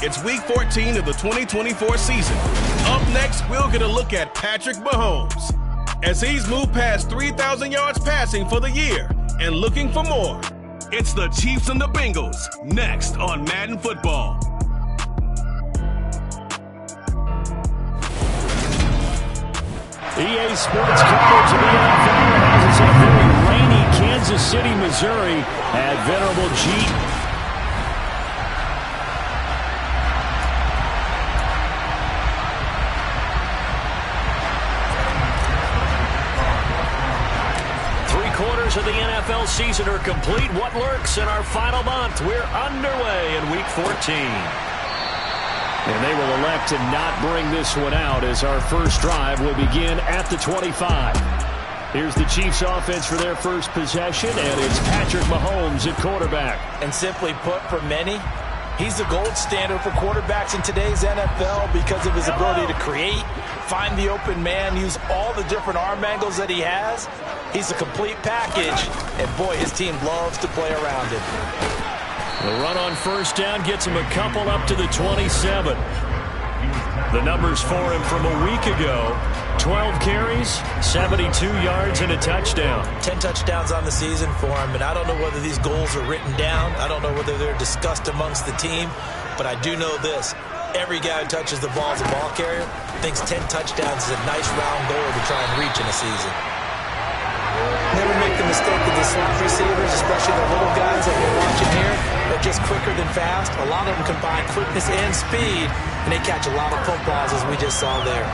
It's Week 14 of the 2024 season. Up next, we'll get a look at Patrick Mahomes as he's moved past 3,000 yards passing for the year and looking for more. It's the Chiefs and the Bengals, next on Madden Football. EA Sports coverage of the NFL has us at very rainy Kansas City, Missouri at Venerable G. Of the NFL season are complete. What lurks in our final month? We're underway in Week 14. And they will elect to not bring this one out as our first drive will begin at the 25. Here's the Chiefs offense for their first possession, and it's Patrick Mahomes at quarterback. And simply put, for many, he's the gold standard for quarterbacks in today's NFL because of his ability to create, find the open man, use all the different arm angles that he has. He's a complete package, and boy, his team loves to play around him. The run on first down gets him a couple up to the 27. The numbers for him from a week ago: 12 carries, 72 yards, and a touchdown. 10 touchdowns on the season for him, and I don't know whether these goals are written down. I don't know whether they're discussed amongst the team, but I do know this. Every guy who touches the ball as a ball carrier thinks 10 touchdowns is a nice round goal to try and reach in a season. Never make the mistake of the slot receivers, especially the little guys that we're watching here. They're just quicker than fast. A lot of them combine quickness and speed, and they catch a lot of footballs, as we just saw there.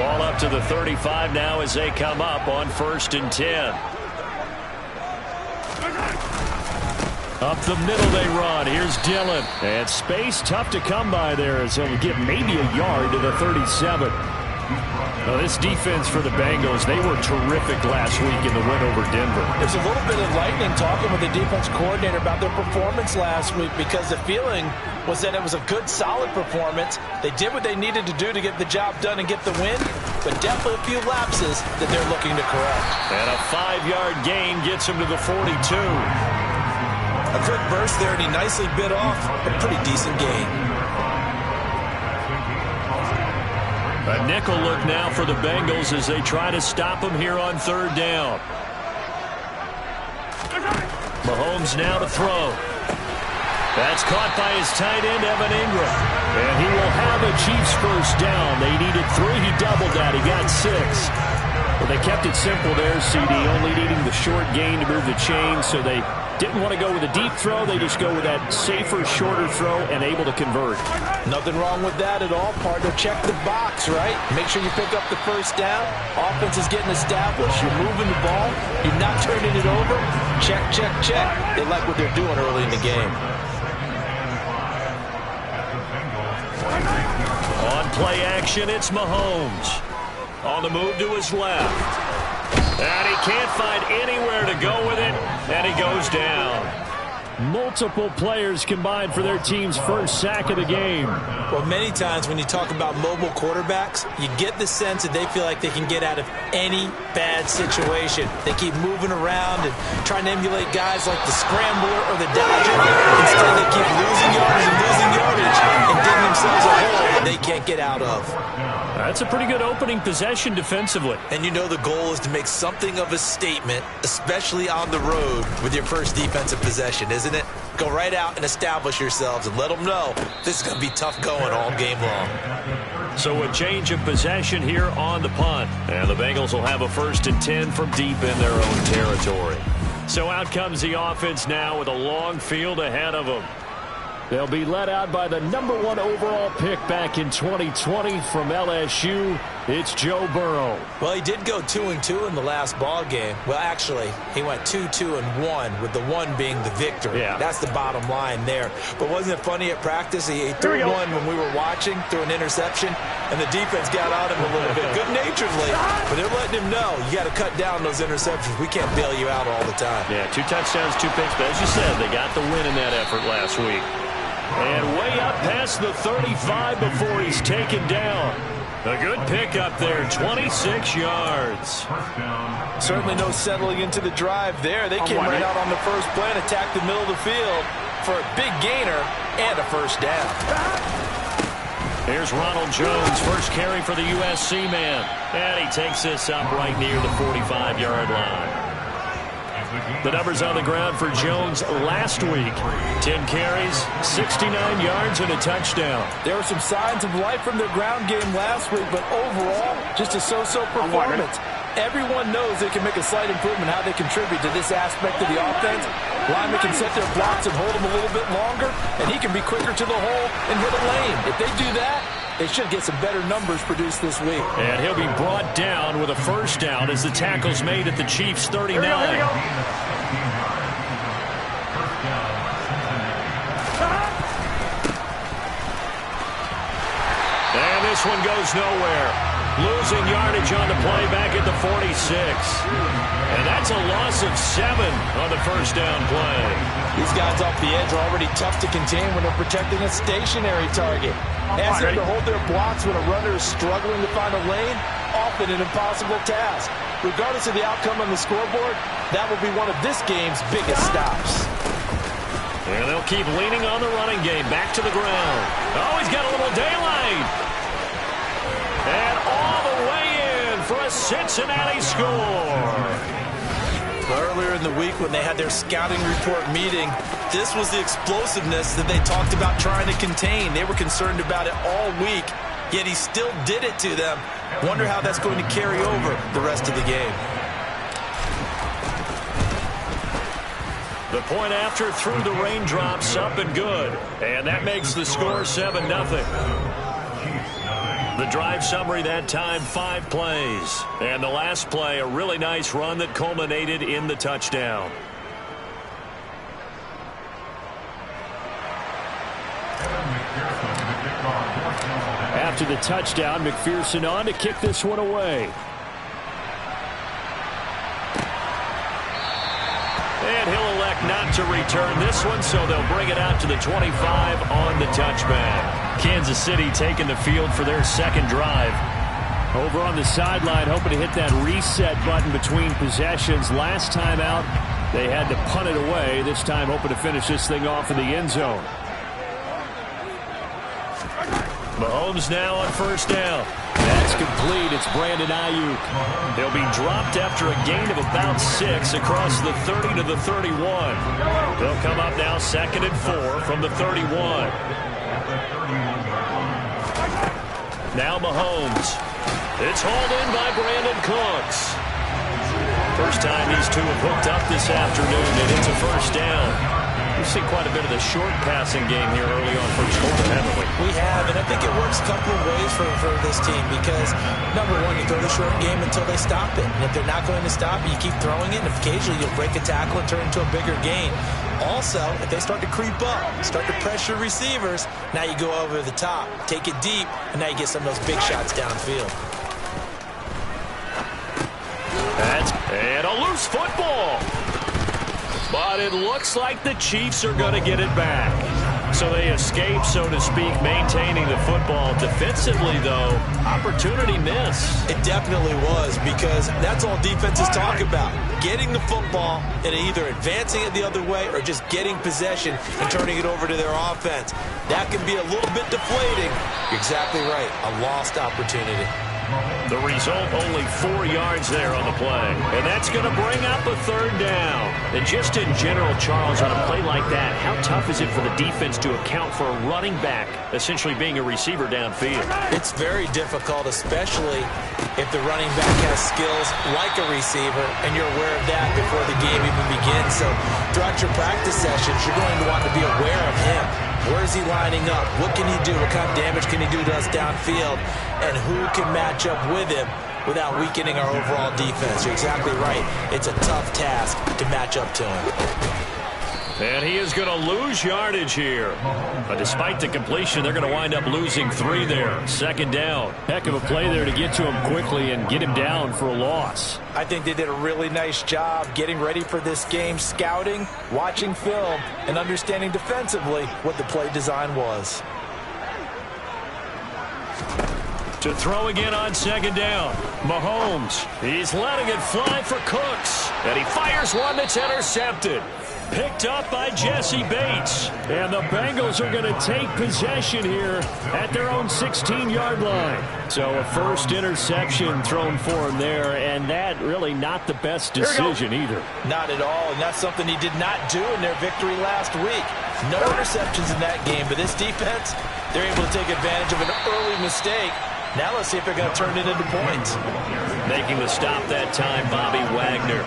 Ball up to the 35 now as they come up on 1st and 10. Up the middle they run. Here's Dillon. And space tough to come by there as he'll get maybe a yard to the 37. Now, this defense for the Bengals, they were terrific last week in the win over Denver. There's a little bit of lightning talking with the defense coordinator about their performance last week because the feeling was that it was a good, solid performance. They did what they needed to do to get the job done and get the win, but definitely a few lapses that they're looking to correct. And a 5-yard gain gets him to the 42. A quick burst there, and he nicely bit off a pretty decent gain. A nickel look now for the Bengals as they try to stop him here on 3rd down. Mahomes now to throw. That's caught by his tight end, Evan Ingram. And he will have a Chiefs first down. They needed 3. He doubled that. He got 6. Well, they kept it simple there, CD, only needing the short gain to move the chain, so they didn't want to go with a deep throw. They just go with that safer, shorter throw and able to convert. Nothing wrong with that at all, partner. Check the box, right? Make sure you pick up the first down. Offense is getting established. You're moving the ball. You're not turning it over. Check, check, check. They like what they're doing early in the game. On play action, it's Mahomes. On the move to his left. And he can't find anywhere to go with it, and he goes down. Multiple players combined for their team's first sack of the game. Well, many times when you talk about mobile quarterbacks, you get the sense that they feel like they can get out of any bad situation. They keep moving around and trying to emulate guys like the scrambler or the dodger. Instead, they keep losing yards and losing yardage and digging themselves a hole that they can't get out of. That's a pretty good opening possession defensively. And you know the goal is to make something of a statement, especially on the road with your first defensive possession, isn't it? Go right out and establish yourselves and let them know this is going to be tough going all game long. So a change of possession here on the punt. And the Bengals will have a 1st and 10 from deep in their own territory. So out comes the offense now with a long field ahead of them. They'll be led out by the #1 overall pick back in 2020 from LSU. It's Joe Burrow. Well, he did go 2-2 in the last ball game. Well, actually, he went 2-2-1, with the 1 being the victory. Yeah. That's the bottom line there. But wasn't it funny at practice? He threw one when we were watching, threw an interception, and the defense got on him a little bit, good-naturedly. But they're letting him know, you got to cut down those interceptions. We can't bail you out all the time. Yeah, 2 touchdowns, 2 picks. But as you said, they got the win in that effort last week. And way up past the 35 before he's taken down. A good pickup there, 26 yards. Certainly no settling into the drive there. They came right out on the first play and attacked the middle of the field. for a big gainer and a first down. Here's Ronald Jones, first carry for the USC man. And he takes this up right near the 45-yard line. The numbers on the ground for Jones last week. 10 carries, 69 yards, and a touchdown. There were some signs of life from their ground game last week, but overall, just a so-so performance. Everyone knows they can make a slight improvement how they contribute to this aspect of the offense. Linemen can set their blocks and hold them a little bit longer, and he can be quicker to the hole and hit a lane. If they do that, they should get some better numbers produced this week. And he'll be brought down with a first down as the tackle's made at the Chiefs' 39. And this one goes nowhere. Losing yardage on the play back at the 46. And that's a loss of 7 on the first down play. These guys off the edge are already tough to contain when they're protecting a stationary target. Ask them to hold their blocks when a runner is struggling to find a lane, often an impossible task. Regardless of the outcome on the scoreboard, that will be one of this game's biggest stops. And they'll keep leaning on the running game. Back to the ground. Oh, he's got a little daylight. And all the way in for a Cincinnati score. Earlier in the week when they had their scouting report meeting, this was the explosiveness that they talked about trying to contain. They were concerned about it all week, yet he still did it to them. Wonder how that's going to carry over the rest of the game. The point after through the raindrops, up and good. And that makes the score 7-0. The drive summary that time, 5 plays. And the last play, a really nice run that culminated in the touchdown. After the touchdown, McPherson on to kick this one away. And he'll elect not to return this one, so they'll bring it out to the 25 on the touchback. Kansas City taking the field for their second drive. Over on the sideline, hoping to hit that reset button between possessions. Last time out, they had to punt it away. This time, hoping to finish this thing off in the end zone. Mahomes now on first down. That's complete. It's Brandon Ayuk. They'll be dropped after a gain of about 6 across the 30 to the 31. They'll come up now 2nd and 4 from the 31. Now Mahomes. It's hauled in by Brandon Cooks. First time these two have hooked up this afternoon, and it's a first down. We've seen quite a bit of the short passing game here early on first quarter, haven't we? We have, and I think it works a couple of ways for this team because, number one, you throw the short game until they stop it. And if they're not going to stop it, you keep throwing it, and occasionally you'll break a tackle and turn it into a bigger gain. Also, if they start to creep up, start to pressure receivers, now you go over the top, take it deep, and now you get some of those big shots downfield. And a loose football. But it looks like the Chiefs are going to get it back. So they escape, so to speak, maintaining the football. Defensively, though, opportunity miss. It definitely was, because that's all defenses talk about. Getting the football and either advancing it the other way or just getting possession and turning it over to their offense. That can be a little bit deflating. You're exactly right. A lost opportunity. The result, only 4 yards there on the play. And that's going to bring up a third down. And just in general, Charles, on a play like that, how tough is it for the defense to account for a running back essentially being a receiver downfield? It's very difficult, especially if the running back has skills like a receiver, and you're aware of that before the game even begins. So throughout your practice sessions, you're going to want to be aware of him. Where is he lining up? What can he do? What kind of damage can he do to us downfield? And who can match up with him without weakening our overall defense? You're exactly right. It's a tough task to match up to him. And he is going to lose yardage here. But despite the completion, they're going to wind up losing 3 there. Second down. Heck of a play there to get to him quickly and get him down for a loss. I think they did a really nice job getting ready for this game, scouting, watching film, and understanding defensively what the play design was. To throw again on second down. Mahomes, he's letting it fly for Cooks. And he fires one that's intercepted. Picked up by Jesse Bates. And the Bengals are going to take possession here at their own 16-yard line. So a first interception thrown for him there, and that really not the best decision either. Not at all, and that's something he did not do in their victory last week. No interceptions in that game, but this defense, they're able to take advantage of an early mistake. Now let's see if they're going to turn it into points. Making the stop that time, Bobby Wagner.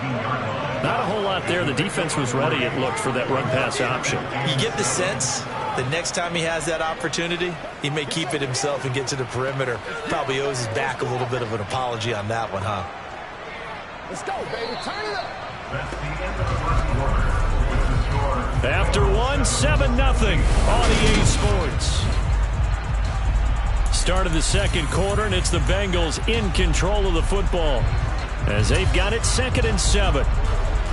Not a whole lot there. The defense was ready, it looked, for that run-pass option. You get the sense that next time he has that opportunity, he may keep it himself and get to the perimeter. Probably owes his back a little bit of an apology on that one, huh? Let's go, baby. Turn it up. After 7-0 on EA Sports. Start of the second quarter, and it's the Bengals in control of the football as they've got it 2nd and 7.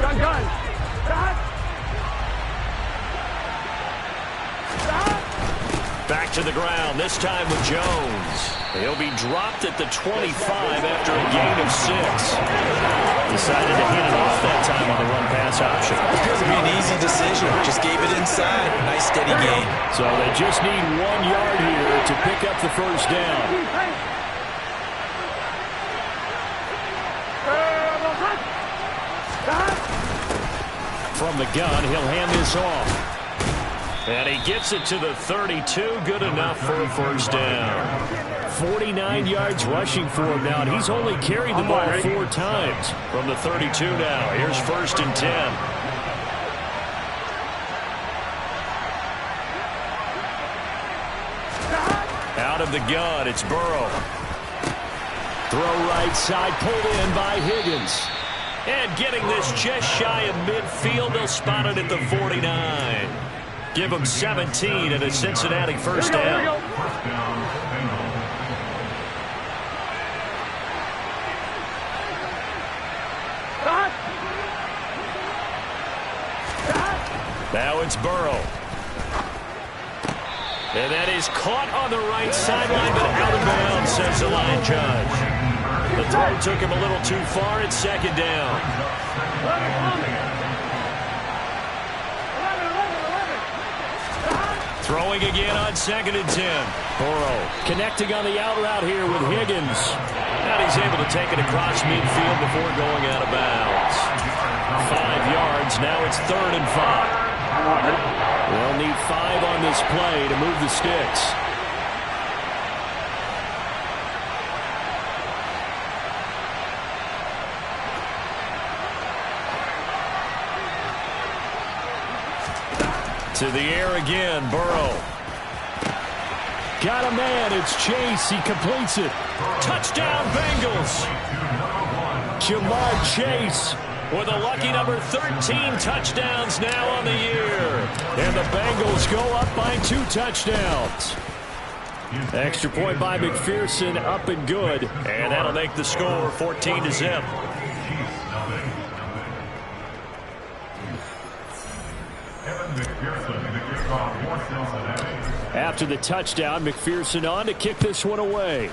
Gun. Back to the ground, this time with Jones. He'll be dropped at the 25 after a gain of 6. Decided to hand it off that time on the run-pass option. Appears to be an easy decision. Just gave it inside. Nice steady gain. So they just need 1 yard here to pick up the first down. From the gun, he'll hand this off. And he gets it to the 32. Good enough for a first down. 49 yards rushing for him now, and he's only carried the ball 4 times. From the 32 now, here's 1st and 10. Out of the gun, it's Burrow. Throw right side, pulled in by Higgins. And getting this just shy of midfield, they'll spot it at the 49. Give them 17 and a Cincinnati first down. Now it's Burrow. And that is caught on the right sideline, but out of bounds, says the line judge. The throw took him a little too far. It's 2nd down. Throwing again on 2nd and 10. Burrow connecting on the out route here with Higgins. And he's able to take it across midfield before going out of bounds. 5 yards. Now it's 3rd and 5. They'll need 5 on this play to move the sticks. To the air again, Burrow. Got a man, it's Chase, he completes it. Touchdown, Bengals. Jamar Chase with a lucky number 13 touchdowns now on the year. And the Bengals go up by 2 touchdowns. Extra point by McPherson, up and good. And that'll make the score 14-0. After the touchdown, McPherson on to kick this one away.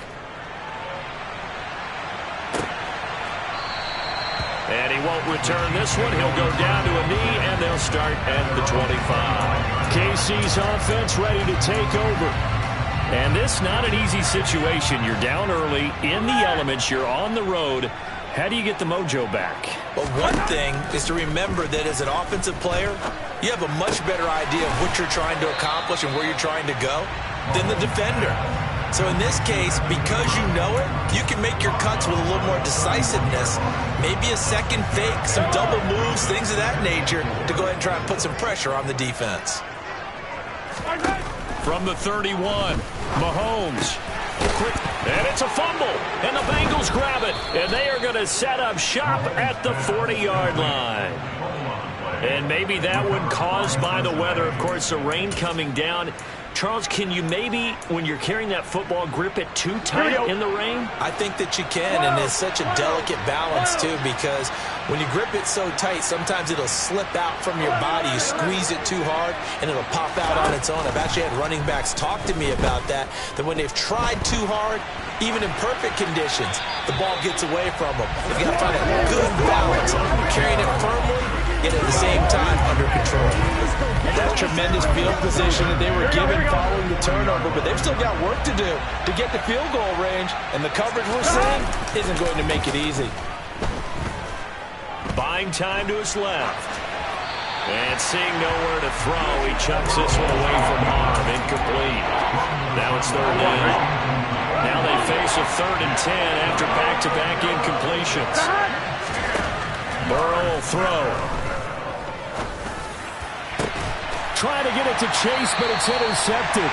And he won't return this one. He'll go down to a knee, and they'll start at the 25. KC's offense ready to take over. And this not an easy situation. You're down early, in the elements, you're on the road. How do you get the mojo back? Well, one thing is to remember that as an offensive player, you have a much better idea of what you're trying to accomplish and where you're trying to go than the defender. So in this case, because you know it, you can make your cuts with a little more decisiveness. Maybe a second fake, some double moves, things of that nature to go ahead and try and put some pressure on the defense. From the 31, Mahomes. Quick, and it's a fumble, and the Bengals grab it, and they are going to set up shop at the 40-yard line. And maybe that one caused by the weather. Of course, the rain coming down. Charles, can you maybe, when you're carrying that football, grip it too tight in the rain? I think that you can, and it's such a delicate balance, too, because when you grip it so tight, sometimes it'll slip out from your body. You squeeze it too hard, and it'll pop out on its own. I've actually had running backs talk to me about that when they've tried too hard, even in perfect conditions, the ball gets away from them. You've got to find a good balance, carrying it firmly, yet at the same time under control. That's tremendous field position that they were given following the turnover, but they've still got work to do to get the field goal range, and the coverage we're seeing isn't going to make it easy. Buying time to his left. And seeing nowhere to throw, he chucks this one away from harm. Incomplete. Now it's third down. Now they face a 3rd and 10 after back-to-back incompletions. Burrow will throw. Trying to get it to Chase, but it's intercepted.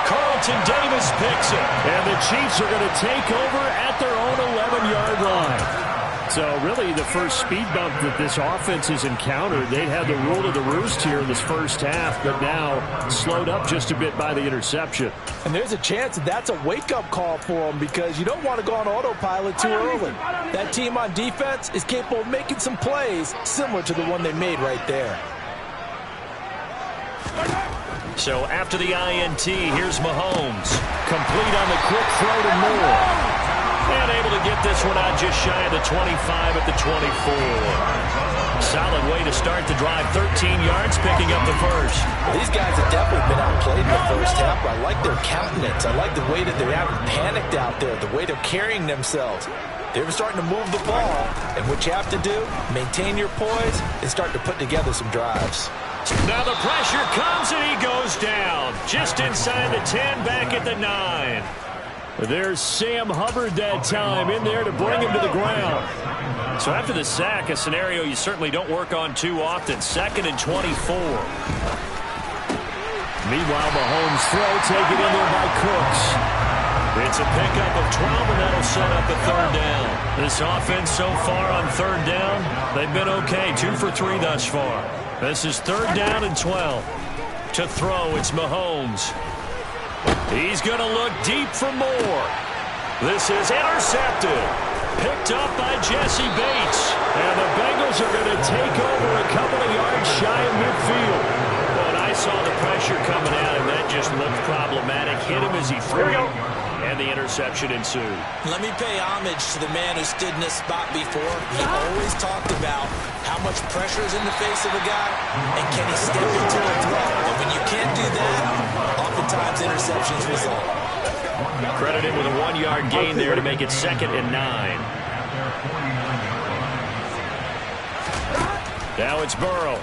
Carlton Davis picks it. And the Chiefs are going to take over at their own 11-yard line. So really the first speed bump that this offense has encountered, they'd had the rule of the roost here in this first half, but now slowed up just a bit by the interception. And there's a chance that that's a wake-up call for them because you don't want to go on autopilot too early. That team on defense is capable of making some plays similar to the one they made right there. So after the INT, here's Mahomes. Complete on the quick throw to Moore. And able to get this one out just shy of the 25 at the 24. Solid way to start the drive. 13 yards, picking up the first. These guys have definitely been outplayed in the first half. I like their countenance. I like the way that they haven't panicked out there, the way they're carrying themselves. They're starting to move the ball. And what you have to do, maintain your poise and start to put together some drives. Now the pressure comes and he goes down. Just inside the 10, back at the 9. There's Sam Hubbard that time in there to bring him to the ground. So after the sack, a scenario you certainly don't work on too often. 2nd and 24. Meanwhile, Mahomes throw taken in there by Cooks. It's a pickup of 12, and that'll set up a 3rd down. This offense so far on 3rd down, they've been okay. 2 for 3 thus far. This is 3rd down and 12. To throw, it's Mahomes. He's going to look deep for more. This is intercepted. Picked up by Jesse Bates. And the Bengals are going to take over a couple of yards shy of midfield. But I saw the pressure coming at him. That just looked problematic. Hit him as he threw it. And the interception ensued. Let me pay homage to the man who stood in this spot before. He always talked about how much pressure is in the face of a guy and can he step into a throw. And when you can't do that, oftentimes interceptions result. Credit him with a 1-yard gain there to make it 2nd and 9. Now it's Burrow.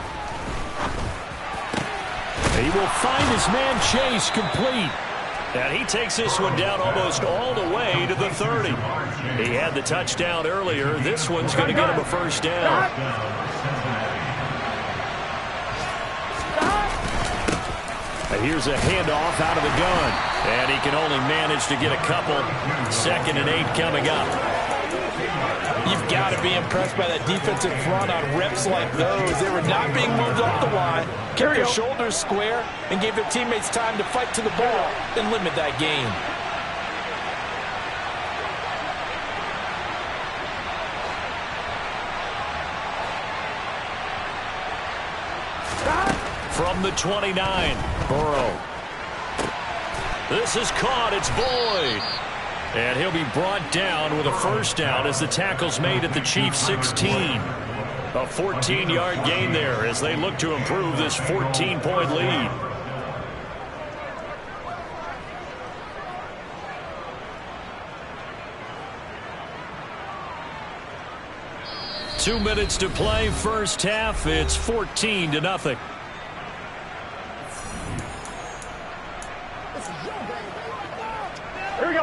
He will find his man Chase complete. And he takes this one down almost all the way to the 30. He had the touchdown earlier. This one's going to get him a 1st down. And here's a handoff out of the gun. And he can only manage to get a couple. 2nd and 8 coming up. You've got to be impressed by that defensive front on reps like those. They were not being moved off the line, kept their shoulders square, and gave their teammates time to fight to the ball and limit that gain. From the 29, Burrow. This is caught. It's Boyd. And he'll be brought down with a 1st down as the tackle's made at the Chiefs' 16. A 14-yard gain there as they look to improve this 14-point lead. Two minutes to play, first half. It's 14-0.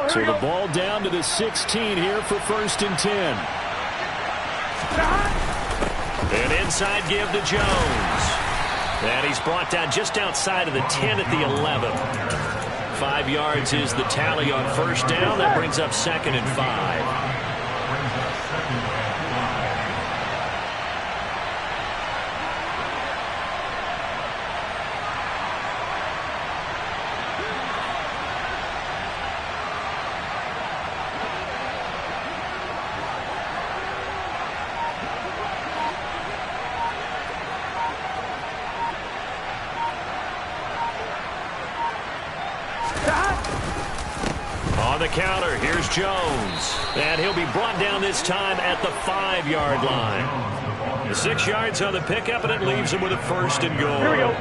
So the ball down to the 16 here for 1st and 10. And inside give to Jones. And he's brought down just outside of the 10 at the 11. 5 yards is the tally on 1st down. That brings up 2nd and 5. On the counter, here's Jones. And he'll be brought down this time at the 5-yard line. The 6 yards on the pickup, and it leaves him with a 1st and goal. Here we go. 11.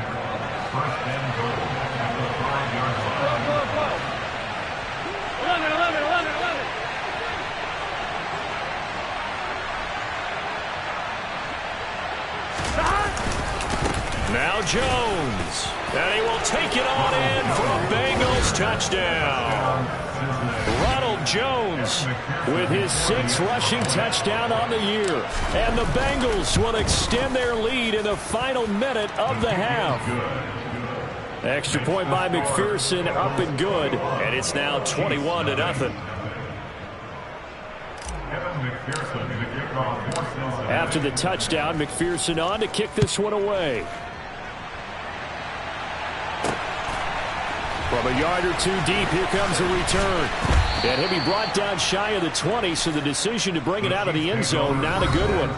Now Jones. And he will take it on in for a Bengals touchdown. Ronald Jones with his 6th rushing touchdown on the year. And the Bengals will extend their lead in the final minute of the half. Extra point by McPherson, up and good. And it's now 21-0. After the touchdown, McPherson on to kick this one away. From a yard or 2 deep, here comes a return. And he'll be brought down shy of the 20, so the decision to bring it out of the end zone, not a good one.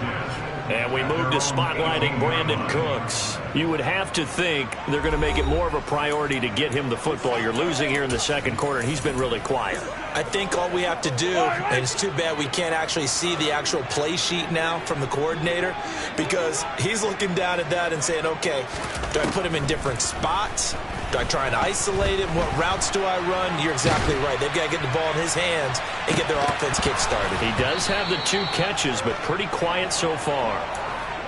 And we move to spotlighting Brandon Cooks. You would have to think they're going to make it more of a priority to get him the football. You're losing here in the 2nd quarter, and he's been really quiet. I think all we have to do, and it's too bad we can't actually see the actual play sheet now from the coordinator, because he's looking down at that and saying, okay, do I put him in different spots? Do I try and isolate him? What routes do I run? You're exactly right. They've got to get the ball in his hands and get their offense kick-started. He does have the 2 catches, but pretty quiet so far.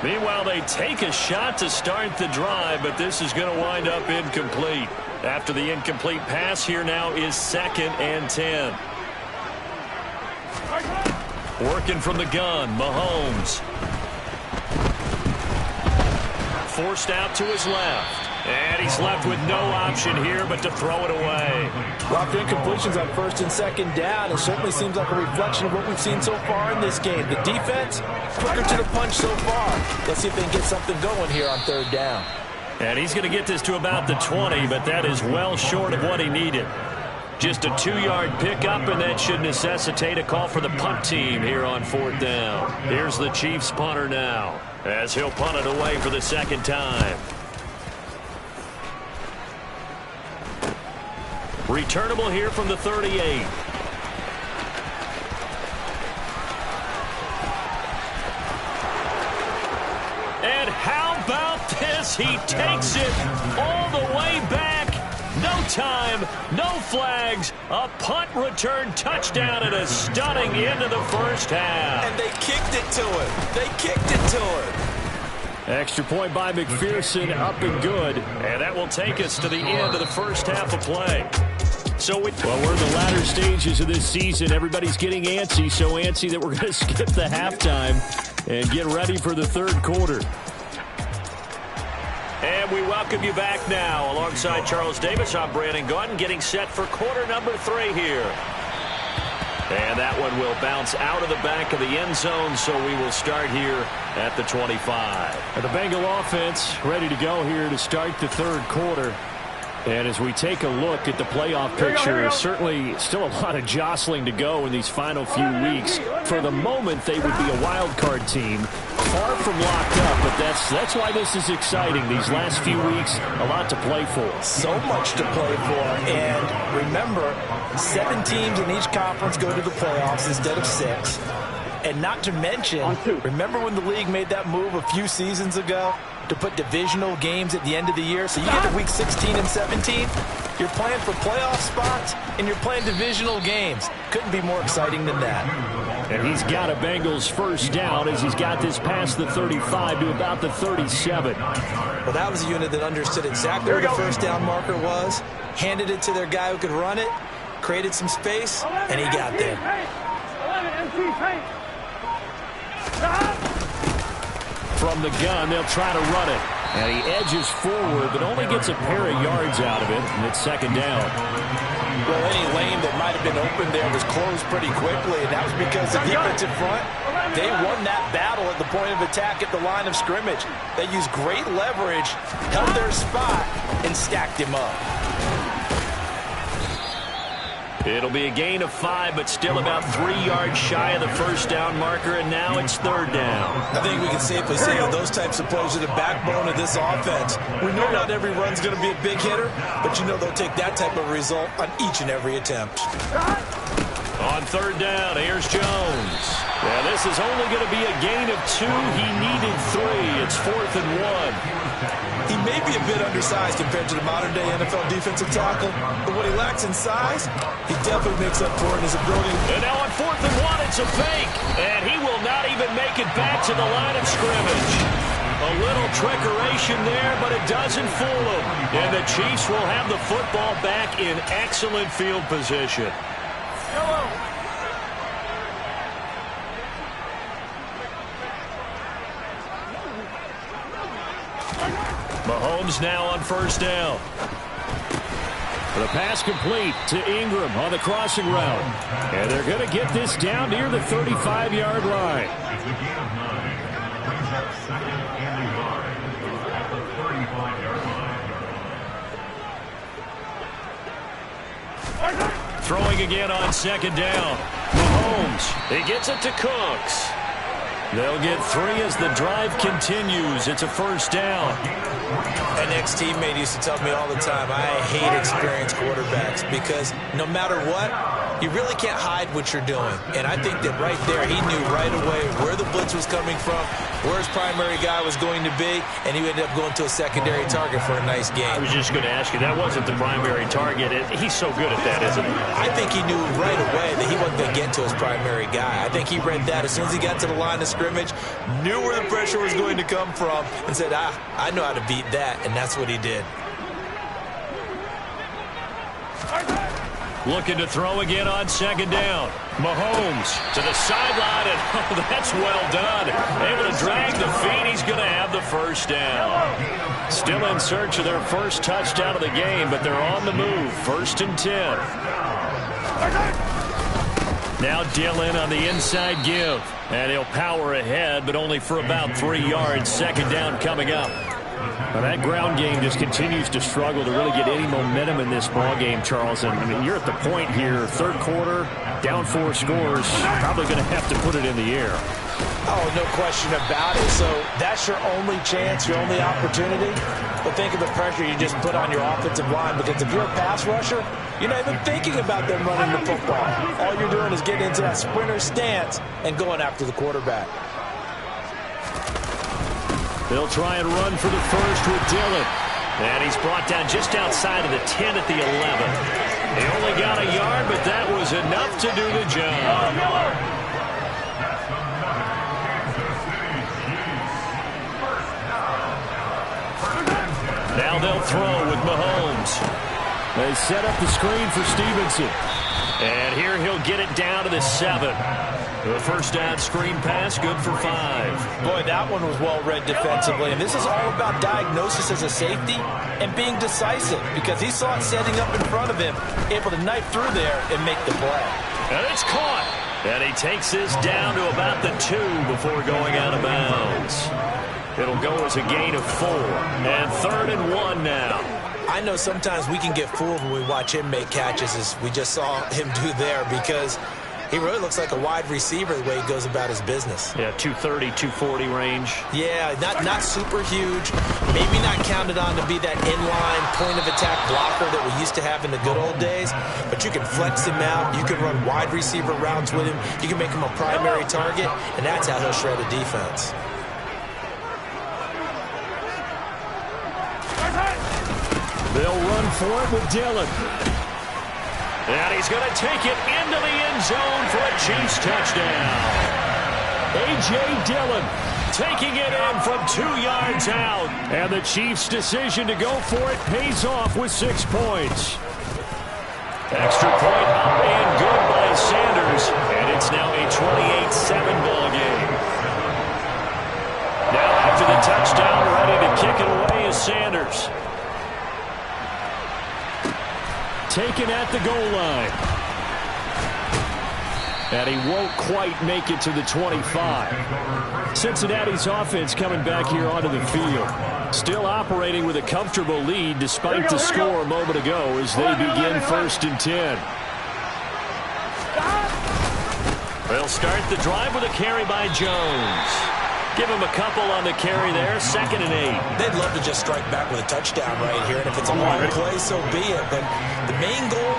Meanwhile, they take a shot to start the drive, but this is going to wind up incomplete. After the incomplete pass, here now is 2nd and 10. Working from the gun, Mahomes. Forced out to his left. And he's left with no option here but to throw it away. Well, after incompletions on 1st and 2nd down, it certainly seems like a reflection of what we've seen so far in this game. The defense, quicker to the punch so far. Let's see if they can get something going here on 3rd down. And he's going to get this to about the 20, but that is well short of what he needed. Just a 2-yard pickup, and that should necessitate a call for the punt team here on 4th down. Here's the Chiefs punter now, as he'll punt it away for the 2nd time. Returnable here from the 38. And how about this? He takes it all the way back. No time, no flags. A punt return touchdown and a stunning end of the 1st half. And they kicked it to him. They kicked it to him. Extra point by McPherson, up and good. And that will take us to the end of the 1st half of play. So we're in the latter stages of this season. Everybody's getting antsy, so antsy that we're going to skip the halftime and get ready for the 3rd quarter. And we welcome you back now. Alongside Charles Davis, I'm Brandon Gaudin, getting set for quarter number 3 here. And that one will bounce out of the back of the end zone, so we will start here at the 25. And the Bengal offense ready to go here to start the 3rd quarter. And as we take a look at the playoff picture, certainly still a lot of jostling to go in these final few weeks. For the moment, they would be a wild card team, far from locked up, but that's why this is exciting. These last few weeks, a lot to play for. So much to play for, and remember, 7 teams in each conference go to the playoffs instead of 6. And not to mention, remember when the league made that move a few seasons ago to put divisional games at the end of the year? So you get to week 16 and 17, you're playing for playoff spots, and you're playing divisional games. Couldn't be more exciting than that. And he's got a Bengals 1st down as he's got this past the 35 to about the 37. Well, that was a unit that understood exactly where the 1st down marker was, handed it to their guy who could run it, created some space, and he got there. From the gun, they'll try to run it. And he edges forward, but only gets a pair of yards out of it, and it's 2nd down. Well, any lane that might have been open there was closed pretty quickly, and that was because the defensive front, they won that battle at the point of attack at the line of scrimmage. They used great leverage, held their spot, and stacked him up. It'll be a gain of 5, but still about 3 yards shy of the first down marker, and now it's third down. I think we can safely say that those types of plays are the backbone of this offense. We know not every run's going to be a big hitter, but you know they'll take that type of result on each and every attempt. On third down, here's Jones. Yeah, this is only going to be a gain of 2. He needed 3. It's 4th and 1. He may be a bit undersized compared to the modern-day NFL defensive tackle, but what he lacks in size, he definitely makes up for in his ability. And now on 4th and 1, it's a fake. And he will not even make it back to the line of scrimmage. A little trickeration there, but it doesn't fool him. And the Chiefs will have the football back in excellent field position. Mahomes now on first down. The pass complete to Ingram on the crossing route. And they're going to get this down near the 35-yard line. Throwing again on second down. Mahomes, he gets it to Cooks. They'll get 3 as the drive continues. It's a first down. An ex-teammate used to tell me all the time, I hate experienced quarterbacks because no matter what, you really can't hide what you're doing. And I think that right there, he knew right away where the blitz was coming from, where his primary guy was going to be, and he ended up going to a secondary target for a nice game. I was just going to ask you, that wasn't the primary target. He's so good at that, isn't he? I think he knew right away that he wasn't going to get to his primary guy. I think he read that as soon as he got to the line of scrimmage, knew where the pressure was going to come from, and said, I know how to beat that, and that's what he did. Looking to throw again on second down. Mahomes to the sideline, and oh, that's well done. Able to drag the feet. He's going to have the first down. Still in search of their first touchdown of the game, but they're on the move. 1st and 10. Now Dillon on the inside give. And he'll power ahead, but only for about 3 yards. Second down coming up. Well, that ground game just continues to struggle to really get any momentum in this ball game, Charles. And I mean, you're at the point here, third quarter, down 4 scores, probably going to have to put it in the air. Oh, no question about it. So that's your only chance, your only opportunity. But think of the pressure you just put on your offensive line, because if you're a pass rusher, you're not even thinking about them running the football. All you're doing is getting into that sprinter stance and going after the quarterback. They'll try and run for the first with Dillon. And he's brought down just outside of the 10 at the 11. He only got a yard, but that was enough to do the job. Now they'll throw with Mahomes. They set up the screen for Stevenson. And here he'll get it down to the 7. The first down screen pass, good for 5. Boy, that one was well read defensively. And this is all about diagnosis as a safety and being decisive, because he saw it setting up in front of him, able to knife through there and make the play. And it's caught. And he takes this down to about the 2 before going out of bounds. It'll go as a gain of 4. And 3rd and 1 now. I know sometimes we can get fooled when we watch him make catches, as we just saw him do there, because he really looks like a wide receiver the way he goes about his business. Yeah, 230, 240 range. Yeah, not super huge. Maybe not counted on to be that inline point-of-attack blocker that we used to have in the good old days. But you can flex him out. You can run wide receiver routes with him. You can make him a primary target, and that's how he'll shred a defense. They'll run for it with Dillon. And he's going to take it into the end zone for a Chiefs touchdown. A.J. Dillon taking it in from 2 yards out. And the Chiefs' decision to go for it pays off with 6 points. Extra point up and good by Sanders. And it's now a 28-7 ball game. Now after the touchdown, ready to kick it away is Sanders. Taken at the goal line. And he won't quite make it to the 25. Cincinnati's offense coming back here onto the field. Still operating with a comfortable lead despite the score a moment ago as they begin 1st and 10. They'll start the drive with a carry by Jones. Give him a couple on the carry there, 2nd and 8. They'd love to just strike back with a touchdown right here, and if it's a long play, so be it. But the main goal,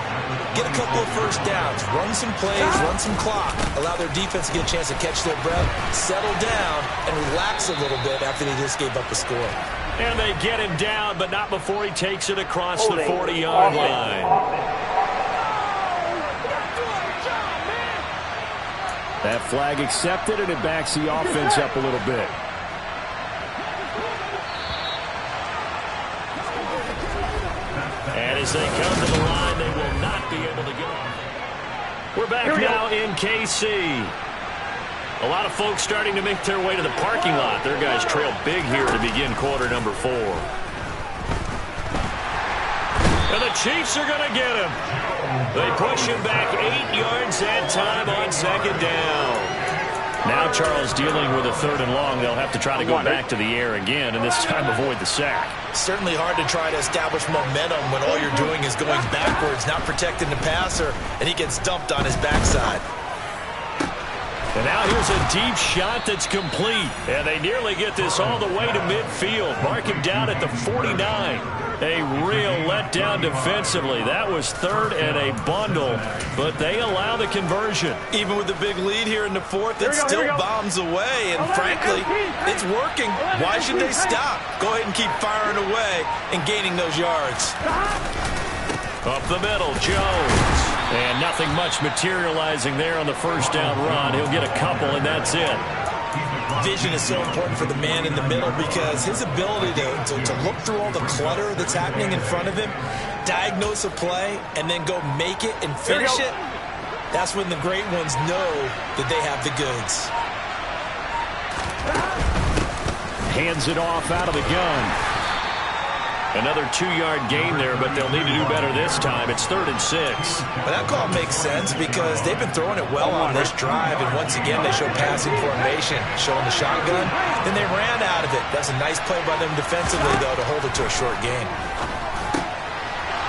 get a couple of first downs, run some plays, run some clock, allow their defense to get a chance to catch their breath, settle down, and relax a little bit after they just gave up a score. And they get him down, but not before he takes it across the 40-yard line. That flag accepted, and it backs the offense up a little bit. And as they come to the line, they will not be able to go. We're back now in KC. A lot of folks starting to make their way to the parking lot. Their guys trail big here to begin quarter number 4. And the Chiefs are going to get him. They push him back 8 yards that time on 2nd down. Now Charles dealing with a 3rd and long. They'll have to try to go back to the air again, and this time avoid the sack. Certainly hard to try to establish momentum when all you're doing is going backwards, not protecting the passer, and he gets dumped on his backside. And now here's a deep shot that's complete. And they nearly get this all the way to midfield. Mark him down at the 49. A real letdown defensively. That was 3rd and a bundle, but they allow the conversion. Even with the big lead here in the 4th, it still bombs away, and frankly, it's working. Why should they stop? Go ahead and keep firing away and gaining those yards. Up the middle, Jones. And nothing much materializing there on the 1st down run. He'll get a couple, and that's it. Vision is so important for the man in the middle because his ability to look through all the clutter that's happening in front of him, diagnose a play, and then go make it and finish it, that's when the great ones know that they have the goods. Hands it off out of the gun. Another 2-yard gain there, but they'll need to do better this time. It's 3rd and 6. Well, that call makes sense because they've been throwing it well on this drive, and once again they show passing formation, showing the shotgun. Then they ran out of it. That's a nice play by them defensively, though, to hold it to a short gain.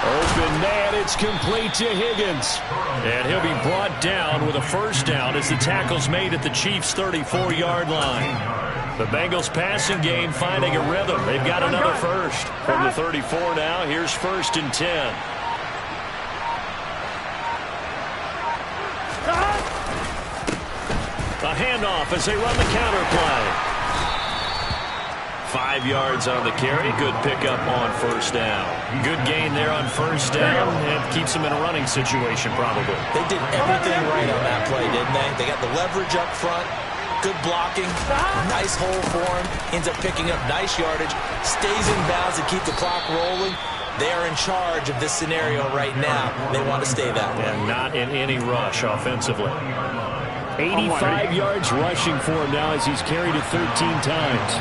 Open man, it's complete to Higgins. And he'll be brought down with a 1st down as the tackle's made at the Chiefs' 34-yard line. The Bengals passing game finding a rhythm. They've got another 1st. From the 34 now, here's 1st and 10. A handoff as they run the counter play. 5 yards on the carry. Good pickup on 1st down. Good gain there on 1st down. And keeps them in a running situation probably. They did everything right on that play, didn't they? They got the leverage up front. Good blocking, nice hole for him, ends up picking up nice yardage, stays in bounds to keep the clock rolling. They are in charge of this scenario right now. They want to stay that way. And not in any rush offensively. 85 yards rushing for him now as he's carried it 13 times.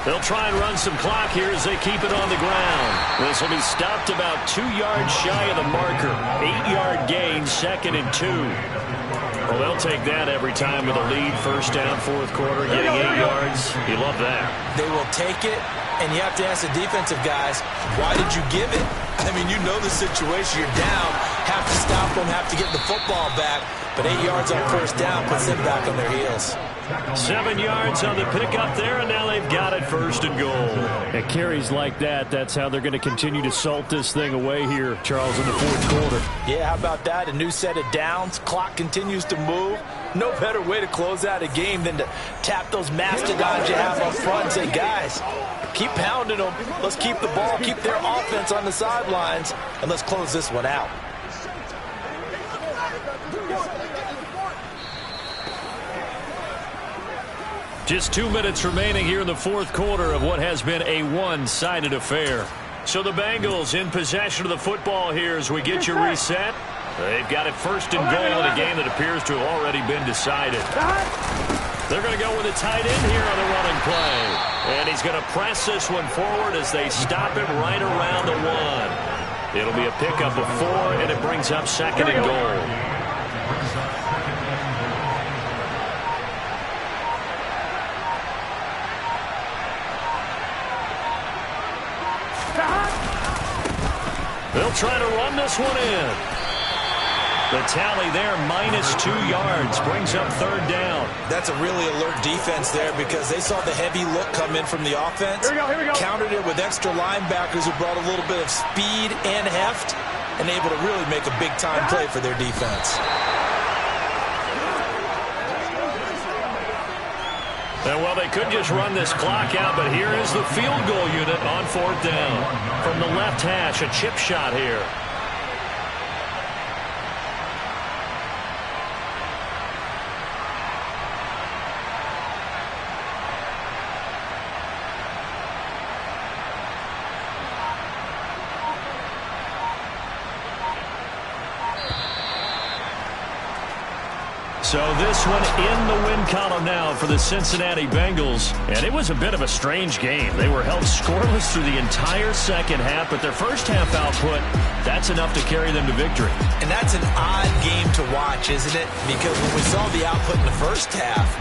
They'll try and run some clock here as they keep it on the ground. This will be stopped about 2 yards shy of the marker. 8-yard gain, 2nd and 2. Well, they'll take that every time with a lead. 1st down, 4th quarter, getting 8 yards. You love that. They will take it, and you have to ask the defensive guys, why did you give it? I mean, you know the situation. You're down, have to stop them, have to get the football back. But 8 yards on 1st down puts them back on their heels. 7 yards on the pickup there, and now they've got it 1st and goal. At carries like that, that's how they're going to continue to salt this thing away here, Charles, in the 4th quarter. Yeah, how about that? A new set of downs. Clock continues to move. No better way to close out a game than to tap those mastodons you have up front and say, guys, keep pounding them. Let's keep the ball, keep their offense on the sidelines, and let's close this one out. Just 2 minutes remaining here in the 4th quarter of what has been a one-sided affair. So the Bengals in possession of the football here as we get you reset. They've got it 1st and goal in a game that appears to have already been decided. They're going to go with a tight end here on the running play. And he's going to press this one forward as they stop him right around the 1. It'll be a pickup of 4, and it brings up 2nd and goal. They'll try to run this one in. The tally there, -2 yards, brings up 3rd down. That's a really alert defense there because they saw the heavy look come in from the offense. Here we go. Countered it with extra linebackers who brought a little bit of speed and heft and able to really make a big-time play for their defense. And well, they could just run this clock out, but here is the field goal unit on 4th down. From the left hash, a chip shot here. So this one in the win column now for the Cincinnati Bengals. And it was a bit of a strange game. They were held scoreless through the entire second half, but their first half output, that's enough to carry them to victory. And that's an odd game to watch, isn't it? Because when we saw the output in the first half,